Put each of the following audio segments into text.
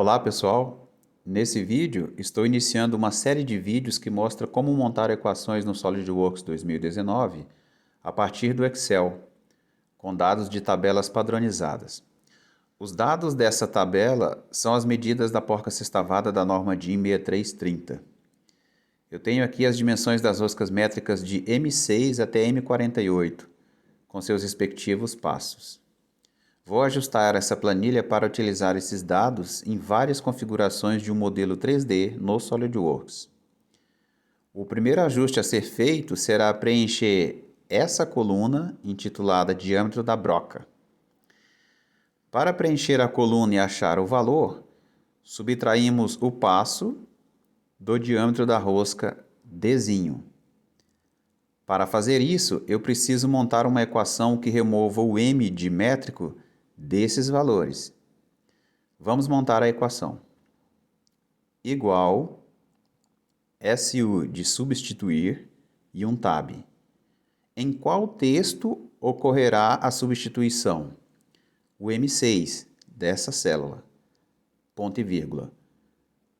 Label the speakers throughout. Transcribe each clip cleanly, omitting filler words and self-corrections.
Speaker 1: Olá pessoal, nesse vídeo estou iniciando uma série de vídeos que mostra como montar equações no SolidWorks 2019 a partir do Excel, com dados de tabelas padronizadas. Os dados dessa tabela são as medidas da porca sextavada da norma DIN 6330. Eu tenho aqui as dimensões das roscas métricas de M6 até M48, com seus respectivos passos. Vou ajustar essa planilha para utilizar esses dados em várias configurações de um modelo 3D no SolidWorks. O primeiro ajuste a ser feito será preencher essa coluna intitulada Diâmetro da broca. Para preencher a coluna e achar o valor, subtraímos o passo do diâmetro da rosca Dzinho. Para fazer isso, eu preciso montar uma equação que remova o m de métrico desses valores. Vamos montar a equação. Igual SU de substituir e um tab. Em qual texto ocorrerá a substituição? O M6 dessa célula. Ponto e vírgula.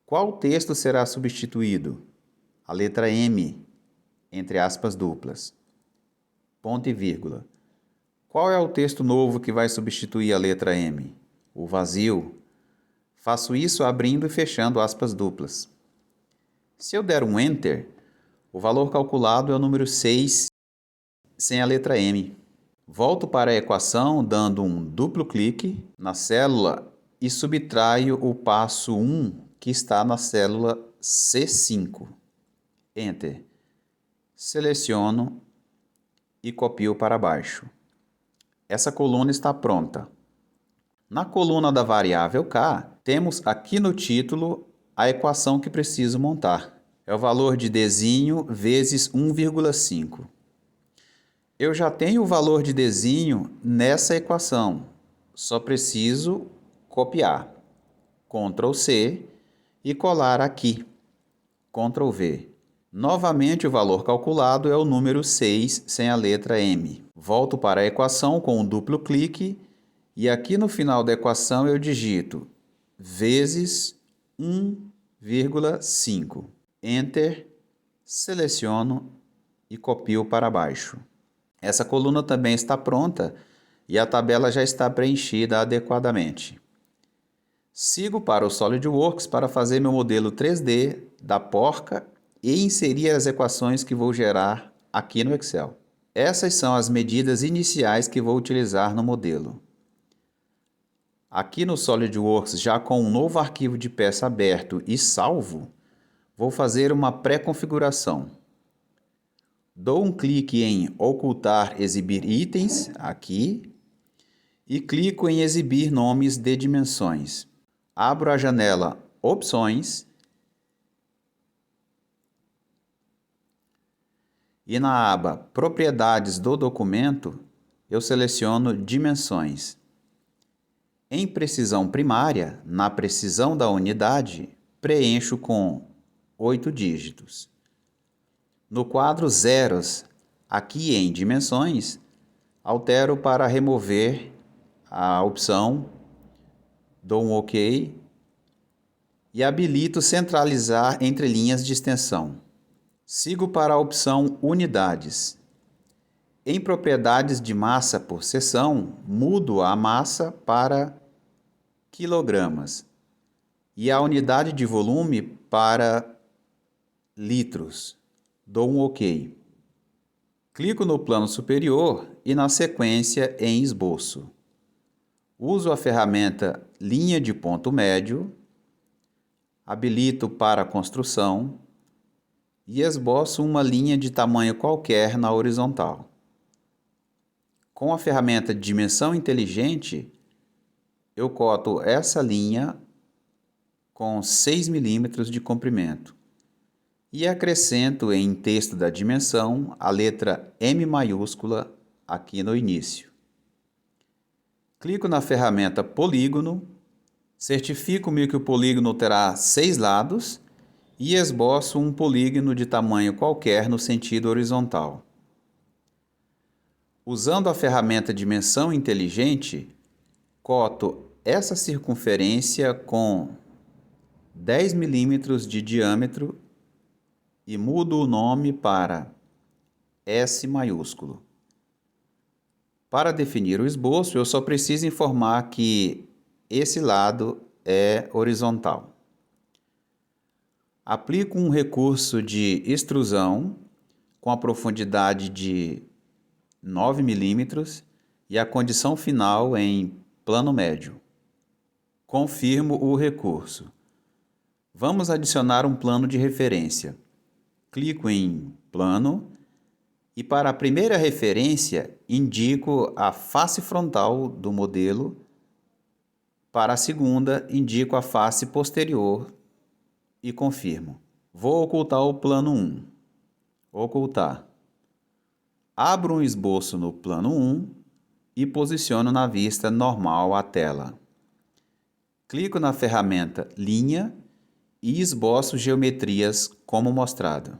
Speaker 1: Qual texto será substituído? A letra M, entre aspas duplas. Ponto e vírgula. Qual é o texto novo que vai substituir a letra M? O vazio. Faço isso abrindo e fechando aspas duplas. Se eu der um Enter, o valor calculado é o número 6 sem a letra M. Volto para a equação dando um duplo clique na célula e subtraio o passo 1 que está na célula C5. Enter. Seleciono e copio para baixo. Essa coluna está pronta. Na coluna da variável k, temos aqui no título a equação que preciso montar. É o valor de Dzinho vezes 1,5. Eu já tenho o valor de Dzinho nessa equação. Só preciso copiar. Ctrl C e colar aqui. Ctrl V. Novamente, o valor calculado é o número 6 sem a letra M. Volto para a equação com um duplo clique e aqui no final da equação eu digito vezes 1,5. Enter, seleciono e copio para baixo. Essa coluna também está pronta e a tabela já está preenchida adequadamente. Sigo para o SolidWorks para fazer meu modelo 3D da porca e inserir as equações que vou gerar aqui no Excel. Essas são as medidas iniciais que vou utilizar no modelo. Aqui no SolidWorks, já com um novo arquivo de peça aberto e salvo, vou fazer uma pré-configuração. Dou um clique em Ocultar Exibir Itens, aqui, e clico em Exibir Nomes de Dimensões. Abro a janela Opções e na aba Propriedades do documento, eu seleciono Dimensões. Em precisão primária, na precisão da unidade, preencho com 8 dígitos. No quadro Zeros, aqui em Dimensões, altero para remover a opção, dou um OK e habilito centralizar entre linhas de extensão. Sigo para a opção Unidades. Em propriedades de massa por seção, mudo a massa para quilogramas e a unidade de volume para litros. Dou um OK. Clico no plano superior e na sequência em Esboço. Uso a ferramenta Linha de ponto médio, habilito para construção e esboço uma linha de tamanho qualquer na horizontal. Com a ferramenta Dimensão Inteligente, eu coto essa linha com 6 milímetros de comprimento e acrescento em texto da dimensão a letra M maiúscula aqui no início. Clico na ferramenta Polígono, certifico-me que o polígono terá 6 lados e esboço um polígono de tamanho qualquer no sentido horizontal. Usando a ferramenta Dimensão Inteligente, coto essa circunferência com 10 milímetros de diâmetro e mudo o nome para S maiúsculo. Para definir o esboço, eu só preciso informar que esse lado é horizontal. Aplico um recurso de extrusão com a profundidade de 9 milímetros e a condição final em plano médio. Confirmo o recurso. Vamos adicionar um plano de referência. Clico em Plano e para a primeira referência indico a face frontal do modelo. Para a segunda, indico a face posterior e confirmo. Vou ocultar o plano 1. Ocultar. Abro um esboço no plano 1 e posiciono na vista normal a tela. Clico na ferramenta Linha e esboço geometrias como mostrado.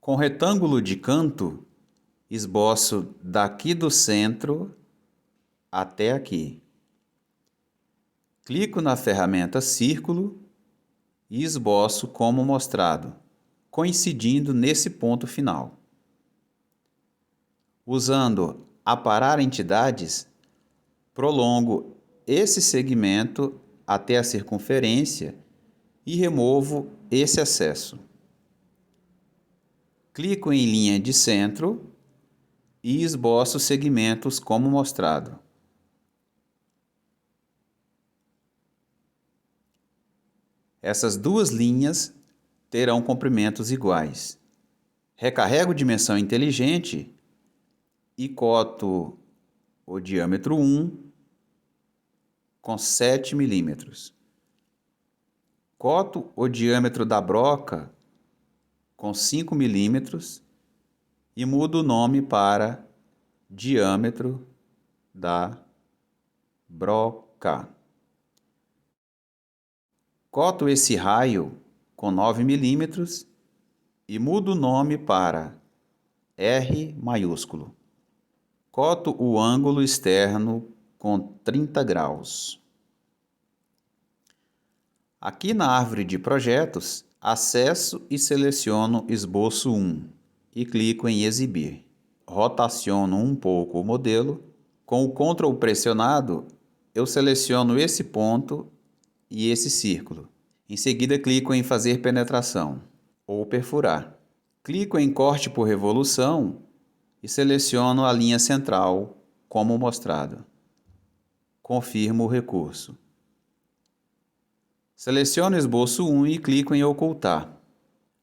Speaker 1: Com retângulo de canto, esboço daqui do centro até aqui. Clico na ferramenta Círculo e esboço como mostrado, coincidindo nesse ponto final. Usando Aparar entidades, prolongo esse segmento até a circunferência e removo esse excesso. Clico em linha de centro e esboço segmentos como mostrado. Essas duas linhas terão comprimentos iguais. Recarrego dimensão inteligente e coto o diâmetro 1 com 7 milímetros. Coto o diâmetro da broca com 5 milímetros e mudo o nome para diâmetro da broca. Coto esse raio com 9 milímetros e mudo o nome para R maiúsculo. Coto o ângulo externo com 30 graus. Aqui na árvore de projetos, acesso e seleciono esboço 1 e clico em exibir. Rotaciono um pouco o modelo. Com o Ctrl pressionado, eu seleciono esse ponto e esse círculo. Em seguida, clico em fazer penetração ou perfurar. Clico em corte por revolução e seleciono a linha central, como mostrado. Confirmo o recurso. Seleciono o esboço 1 e clico em ocultar.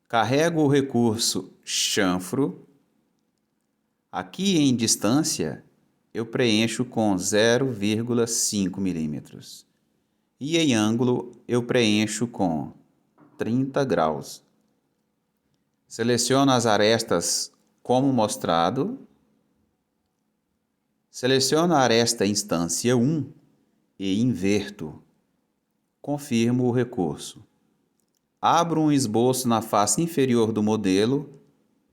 Speaker 1: Carrego o recurso chanfro. Aqui em distância, eu preencho com 0,5 milímetros. E em ângulo, eu preencho com 30 graus. Seleciono as arestas como mostrado. Seleciono a aresta instância 1 e inverto. Confirmo o recurso. Abro um esboço na face inferior do modelo,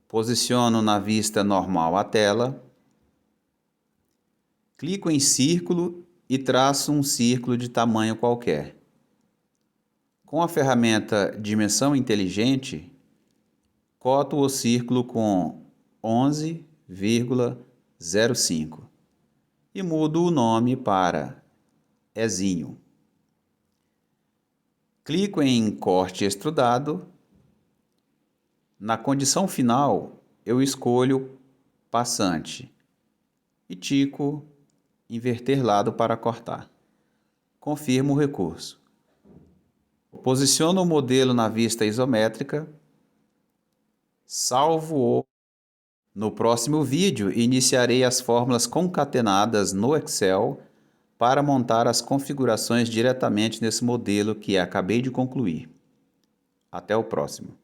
Speaker 1: posiciono na vista normal a tela, clico em círculo e traço um círculo de tamanho qualquer. Com a ferramenta Dimensão Inteligente, coto o círculo com 11,05 e mudo o nome para Ezinho. Clico em corte extrudado. Na condição final, eu escolho passante e tico inverter lado para cortar. Confirmo o recurso. Posiciono o modelo na vista isométrica. Salvo-o. No próximo vídeo, iniciarei as fórmulas concatenadas no Excel para montar as configurações diretamente nesse modelo que acabei de concluir. Até o próximo.